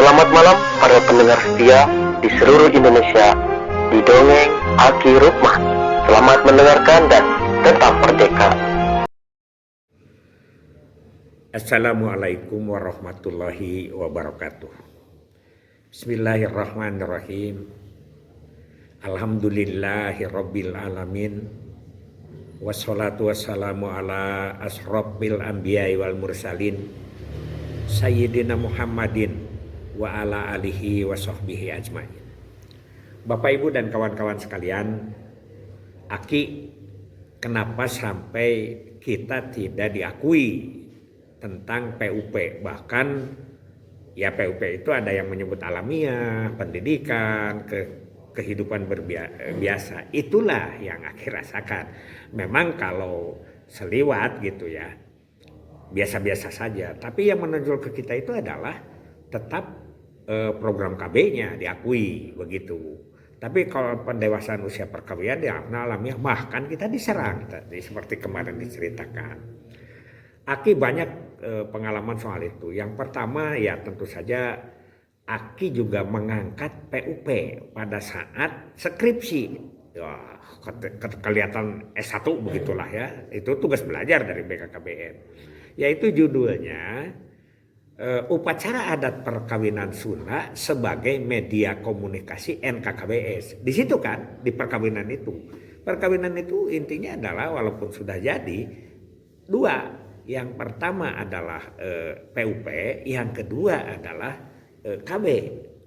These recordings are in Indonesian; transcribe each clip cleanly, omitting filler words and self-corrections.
Selamat malam para pendengar setia di seluruh Indonesia di Dongeng Aki Rukman. Selamat mendengarkan dan tetap merdeka. Assalamualaikum warahmatullahi wabarakatuh. Bismillahirrahmanirrahim. Alhamdulillahirabbil alamin. Wassalatu wassalamu ala asrofil anbiya'i wal mursalin Sayyidina Muhammadin wa ala alihi wa sahbihi ajmain. Bapak Ibu dan kawan-kawan sekalian, Aki, kenapa sampai kita tidak diakui tentang PUP? Bahkan ya PUP itu ada yang menyebut alamiah, pendidikan, kehidupan biasa. Itulah yang Aki rasakan. Memang kalau seliwat gitu ya, biasa-biasa saja. Tapi yang menonjol ke kita itu adalah tetap program KB-nya diakui begitu. Tapi kalau pendewasaan usia perkawinan ya alamiah, bahkan kita diserang tadi seperti kemarin diceritakan. Aki banyak pengalaman soal itu. Yang pertama ya tentu saja Aki juga mengangkat PUP pada saat skripsi. Ya, kelihatan S1 begitulah ya. Itu tugas belajar dari BKKBN. Yaitu judulnya Upacara Adat Perkawinan Sunda sebagai Media Komunikasi NKKBS. Di situ kan, di perkawinan itu. Perkawinan itu intinya adalah walaupun sudah jadi, dua. Yang pertama adalah PUP, yang kedua adalah KB.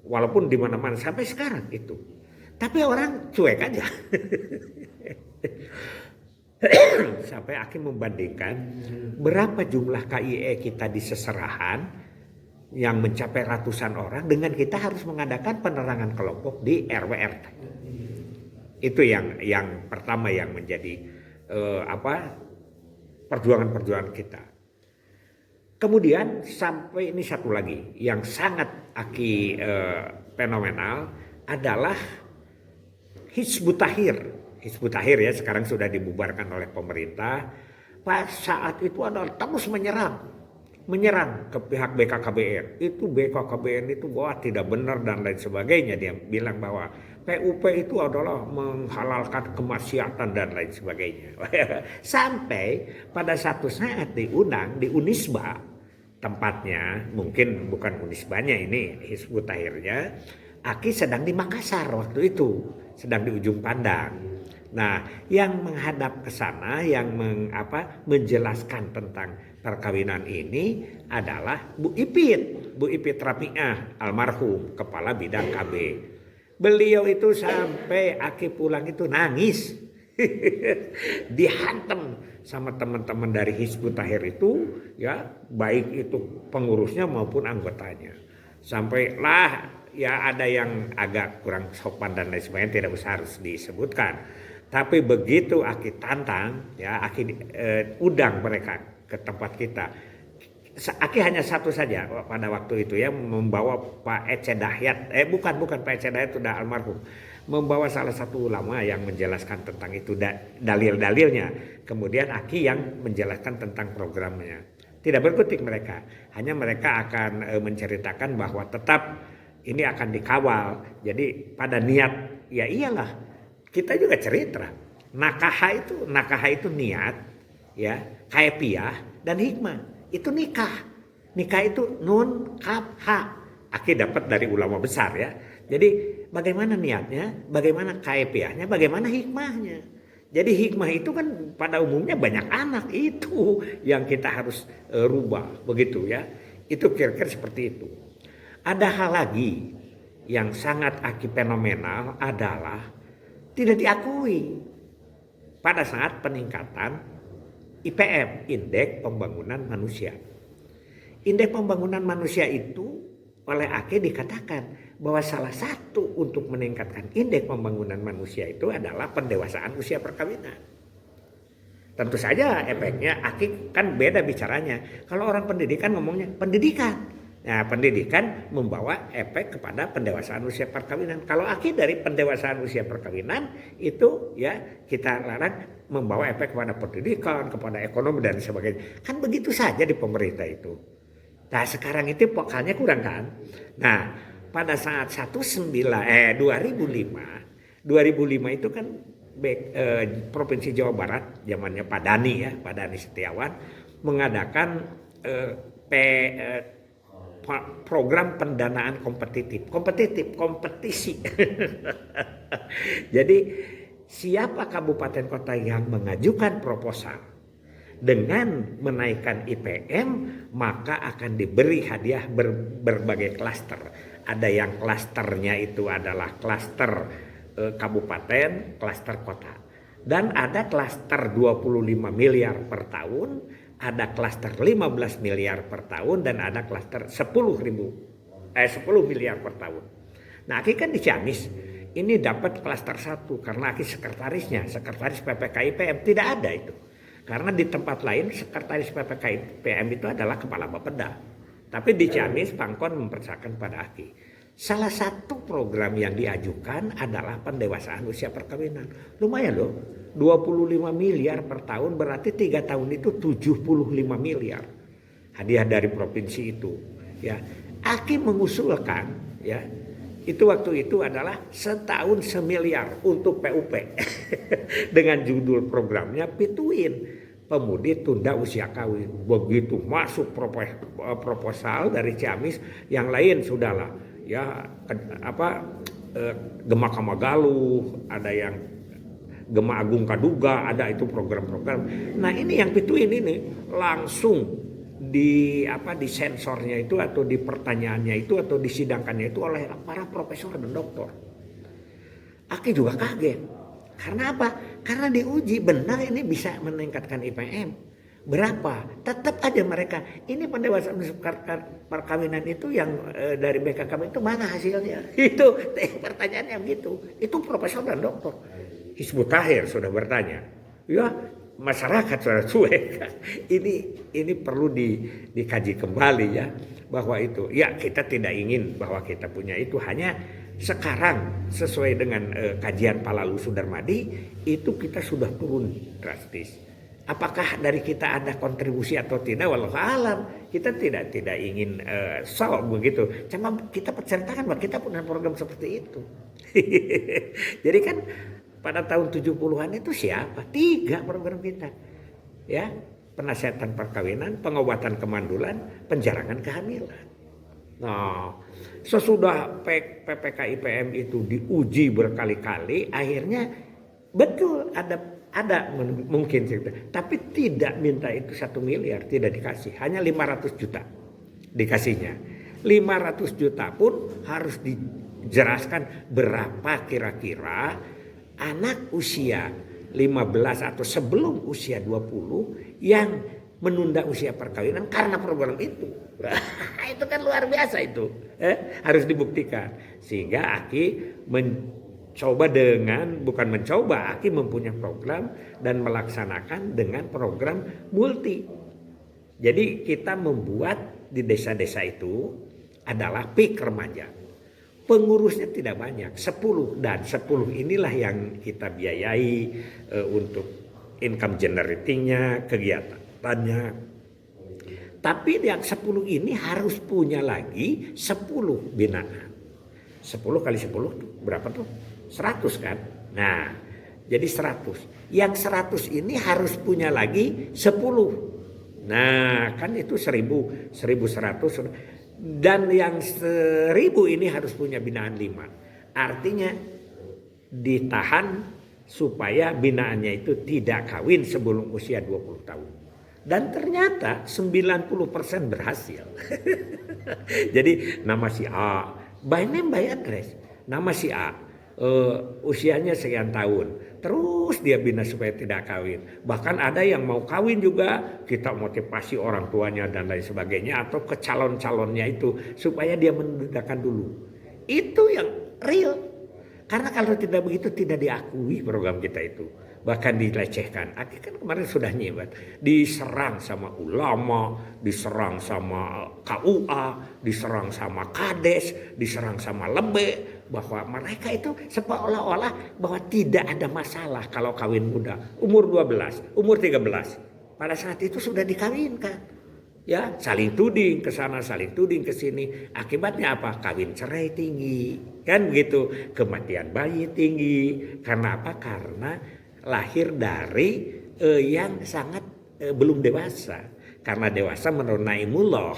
Walaupun di mana-mana sampai sekarang itu. Tapi orang cuek aja. Sampai Aki membandingkan berapa jumlah KIE kita di seserahan yang mencapai ratusan orang dengan kita harus mengadakan penerangan kelompok di RW/RT. Itu yang pertama yang menjadi perjuangan-perjuangan kita. Kemudian sampai ini satu lagi yang sangat Aki fenomenal adalah Hizbut Tahrir. Hizbut Tahrir ya sekarang sudah dibubarkan oleh pemerintah. Pas saat itu adalah terus menyerang ke pihak BKKBN. Itu BKKBN itu bahwa tidak benar dan lain sebagainya. Dia bilang bahwa PUP itu adalah menghalalkan kemaksiatan dan lain sebagainya. Sampai pada satu saat diundang di Unisba, tempatnya mungkin bukan Unisbanya ini Hizbut Tahrirnya. Aki sedang di Makassar waktu itu, sedang di ujung pandang. Nah, yang menghadap ke sana, yang menjelaskan tentang perkawinan ini adalah Bu Ipit Rapiah, almarhum kepala bidang KB. Beliau itu sampai Aki pulang itu nangis, dihantam sama teman-teman dari Hizbut Tahrir itu, ya baik itu pengurusnya maupun anggotanya. Sampailah ya ada yang agak kurang sopan dan lain sebagainya, tidak usah harus disebutkan. Tapi begitu Aki tantang, ya Aki undang mereka ke tempat kita. Aki hanya satu saja pada waktu itu ya, membawa Pak Ece Dahyat. Bukan Pak Ece Dahyat, sudah almarhum. Membawa salah satu ulama yang menjelaskan tentang itu dalil-dalilnya. Kemudian Aki yang menjelaskan tentang programnya. Tidak berkutik mereka. Hanya mereka akan menceritakan bahwa tetap ini akan dikawal. Jadi pada niat, ya iyalah. Kita juga cerita. Nakaha itu niat, ya, kaifiah dan hikmah. Itu nikah. Nikah itu nun, kaf, ha. Aki dapat dari ulama besar ya. Jadi bagaimana niatnya, bagaimana kaifiahnya, bagaimana hikmahnya. Jadi hikmah itu kan pada umumnya banyak anak, itu yang kita harus rubah begitu ya. Itu kira-kira seperti itu. Ada hal lagi yang sangat Aki fenomenal adalah tidak diakui pada saat peningkatan IPM, Indeks Pembangunan Manusia. Indeks Pembangunan Manusia itu oleh Aki dikatakan bahwa salah satu untuk meningkatkan indeks pembangunan manusia itu adalah pendewasaan usia perkawinan. Tentu saja efeknya Aki kan beda bicaranya. Kalau orang pendidikan ngomongnya pendidikan. Nah, pendidikan membawa efek kepada pendewasaan usia perkawinan. Kalau Aki dari pendewasaan usia perkawinan itu ya kita larang membawa efek kepada pendidikan, kepada ekonomi dan sebagainya. Kan begitu saja di pemerintah itu. Nah sekarang itu vokalnya kurang kan. Nah pada saat 2005 itu kan Provinsi Jawa Barat zamannya Pak Dhani ya, Pak Dhani Setiawan mengadakan program pendanaan kompetisi. Jadi siapa kabupaten kota yang mengajukan proposal dengan menaikkan IPM maka akan diberi hadiah berbagai klaster. Ada yang klasternya itu adalah klaster kabupaten, klaster kota. Dan ada klaster 25 miliar per tahun, ada klaster 15 miliar per tahun, dan ada klaster 10 miliar per tahun. Nah Aki kan di Ciamis, ini dapat klaster 1 karena Aki sekretaris PPK IPM, tidak ada itu. Karena di tempat lain sekretaris PPK IPM itu adalah kepala Bapeda. Tapi di Ciamis Pangkon mempercayakan pada Aki. Salah satu program yang diajukan adalah pendewasaan usia perkawinan. Lumayan loh, 25 miliar per tahun berarti 3 tahun itu 75 miliar. Hadiah dari provinsi itu. Ya, Aki mengusulkan ya, itu waktu itu adalah setahun semiliar untuk PUP. Dengan judul programnya Pituin, pemudi tunda usia kawin. Begitu masuk proposal dari Ciamis, yang lain sudahlah. Ya Gema Kamagaluh, ada yang Gema Agung Kaduga, ada itu program-program. Nah ini yang Pituin ini langsung di sensornya itu atau di pertanyaannya itu atau disidangkannya itu oleh para profesor dan doktor. Aki juga kaget. Karena apa? Karena diuji benar ini bisa meningkatkan IPM. Berapa? Tetap aja mereka. Ini pendewasaan perkawinan itu yang dari BKKB itu mana hasilnya? Itu pertanyaannya begitu. Itu profesor dan doktor. Hizbut Tahir sudah bertanya. Ya masyarakat sudah cuek. Ini perlu dikaji kembali ya. Bahwa itu. Ya kita tidak ingin bahwa kita punya itu. Hanya sekarang sesuai dengan kajian Pak Lalu Sudarmadi. Itu kita sudah turun drastis. Apakah dari kita ada kontribusi atau tidak, wallahu alam. Kita tidak ingin sok begitu. Cuma kita perceritakan bahwa kita punya program seperti itu. Jadi kan pada tahun 70-an itu siapa? 3 program kita. Ya, penasihatan perkawinan, pengobatan kemandulan, penjarangan kehamilan. Nah, sesudah PPK IPM itu diuji berkali-kali, akhirnya betul ada mungkin cerita, tapi tidak minta itu 1 miliar, tidak dikasih, hanya 500 juta dikasihnya. 500 juta pun harus dijelaskan berapa kira-kira anak usia 15 atau sebelum usia 20 yang menunda usia perkawinan karena program itu. Itu kan luar biasa itu. Harus dibuktikan. Sehingga Aki Aki mempunyai program dan melaksanakan dengan program multi. Jadi kita membuat di desa-desa itu adalah PIK remaja. Pengurusnya tidak banyak, 10, dan 10 inilah yang kita biayai untuk income generatingnya, kegiatannya. Tapi yang 10 ini harus punya lagi 10 binaan. 10 kali 10 berapa tuh? 100 kan? Nah, jadi 100. Yang 100 ini harus punya lagi 10. Nah, kan itu 1000, 1100. Dan yang 1000 ini harus punya binaan 5. Artinya ditahan supaya binaannya itu tidak kawin sebelum usia 20 tahun. Dan ternyata 90% berhasil. Jadi nama si A, by name by address. Nama si A. Usianya sekian tahun, terus dia bina supaya tidak kawin. Bahkan ada yang mau kawin juga, kita motivasi orang tuanya dan lain sebagainya, atau ke calon-calonnya itu supaya dia menundakan dulu. Itu yang real. Karena kalau tidak begitu tidak diakui program kita itu, bahkan dilecehkan. Aki kan kemarin sudah nyebat, diserang sama ulama, diserang sama KUA, diserang sama Kades, diserang sama Lebe, bahwa mereka itu seolah-olah bahwa tidak ada masalah kalau kawin muda, umur 12, umur 13. Pada saat itu sudah dikawinkan. Ya, saling tuding ke sana, saling tuding ke sini. Akibatnya apa? Kawin cerai tinggi. Kan begitu. Kematian bayi tinggi. Karena apa? Karena lahir dari yang sangat belum dewasa. Karena dewasa menurut Naimullah.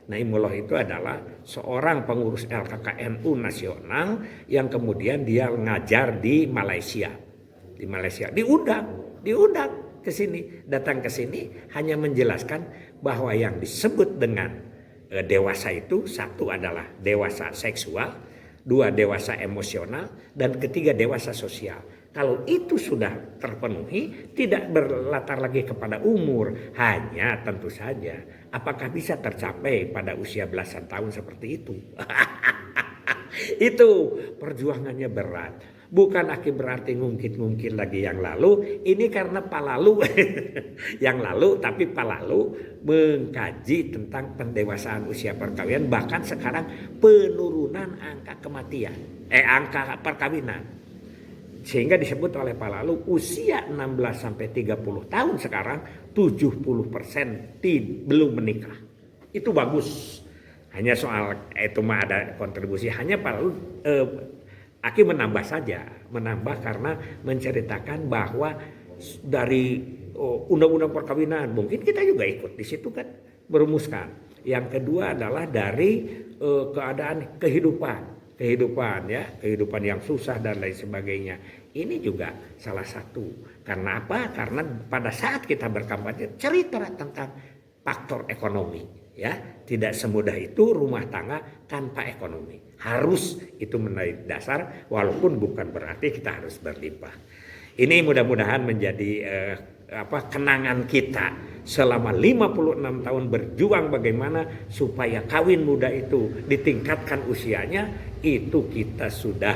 Naimullah itu adalah seorang pengurus LKKNU nasional yang kemudian dia ngajar di Malaysia. Di Malaysia diundang ke sini, datang ke sini hanya menjelaskan bahwa yang disebut dengan dewasa itu, satu adalah dewasa seksual, dua dewasa emosional, dan ketiga dewasa sosial. Kalau itu sudah terpenuhi, tidak berlatar lagi kepada umur, hanya tentu saja apakah bisa tercapai pada usia belasan tahun seperti itu. Itu perjuangannya berat. Bukan berarti ngungkit-ngungkit lagi yang lalu. Ini karena Pak Lalu yang lalu, tapi Pak Lalu mengkaji tentang pendewasaan usia perkawinan, bahkan sekarang penurunan angka kematian, angka perkawinan. Sehingga disebut oleh Pak Lalu usia 16 sampai 30 tahun sekarang 70% belum menikah. Itu bagus. Hanya soal itu mah ada kontribusi, hanya Pak Lalu Aki menambah saja, menambah karena menceritakan bahwa dari undang-undang perkawinan, mungkin kita juga ikut di situ kan, merumuskan. Yang kedua adalah dari keadaan kehidupan yang susah dan lain sebagainya. Ini juga salah satu. Karena apa? Karena pada saat kita berkampanye cerita tentang faktor ekonomi. Ya, tidak semudah itu rumah tangga tanpa ekonomi. Harus itu menjadi dasar, walaupun bukan berarti kita harus berlimpah. Ini mudah-mudahan menjadi kenangan kita selama 56 tahun berjuang bagaimana supaya kawin muda itu ditingkatkan usianya. Itu kita sudah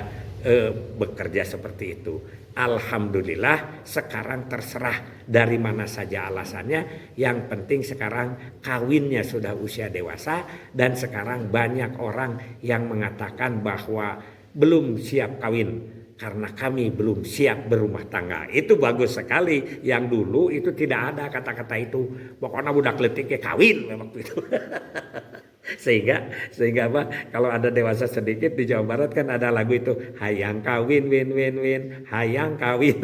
bekerja seperti itu. Alhamdulillah sekarang terserah dari mana saja alasannya. Yang penting sekarang kawinnya sudah usia dewasa. Dan sekarang banyak orang yang mengatakan bahwa belum siap kawin karena kami belum siap berumah tangga. Itu bagus sekali. Yang dulu itu tidak ada kata-kata itu. Pokoknya budak letik kawin waktu itu. Sehingga apa, kalau ada dewasa sedikit di Jawa Barat kan ada lagu itu, hayang kawin win win win, hayang kawin.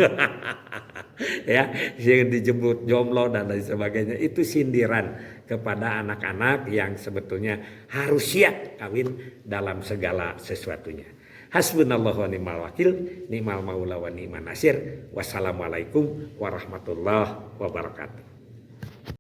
Ya, yang dijemput jomblo dan lain sebagainya. Itu sindiran kepada anak-anak yang sebetulnya harus siap kawin dalam segala sesuatunya. Hasbunallahu wa ni'mal wakil, ni'mal maula wa ni'man nasir. Wassalamualaikum warahmatullahi wabarakatuh.